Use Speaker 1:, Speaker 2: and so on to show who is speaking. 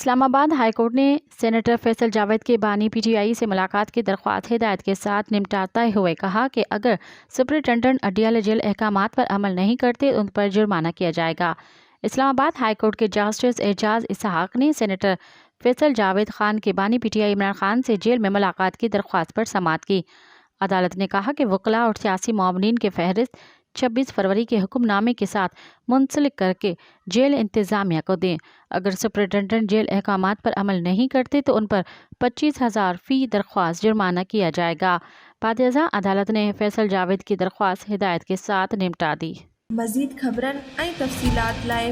Speaker 1: اسلام آباد high court نے senator Faisal Javed کے بانی پی ٹی آئی سے ملاقات کی درخواست ہدایت کے ساتھ نمٹاتے ہوئے کہا کہ اگر سپرنٹنڈنٹ اڈیالہ جیل احکامات پر عمل نہیں کرتے ان پر جرمانہ کیا جائے گا۔ اسلام آباد ہائی کورٹ کے جسٹس اعجاز اسحاق نے سینیٹر فیصل جاوید خان کے بانی P T I Imran Khan سے جیل میں ملاقات کی درخواست پر سماعت کی۔ عدالت نے کہا کہ وکلاء اور سیاسی معاونین کے فہرست 26 فروری کے حکم نامے کے ساتھ منسلک کر کے جیل انتظامیہ کو دیں۔ اگر سپرنٹنڈنٹ جیل احکامات پر عمل نہیں کرتے تو ان پر 25,000 فی درخواست جرمانہ کیا جائے گا۔ بعد ازاں عدالت نے فیصل جاوید کی درخواست ہدایت کے ساتھ نمٹا دی۔
Speaker 2: مزید خبرن ۽ تفصيلات لاءِ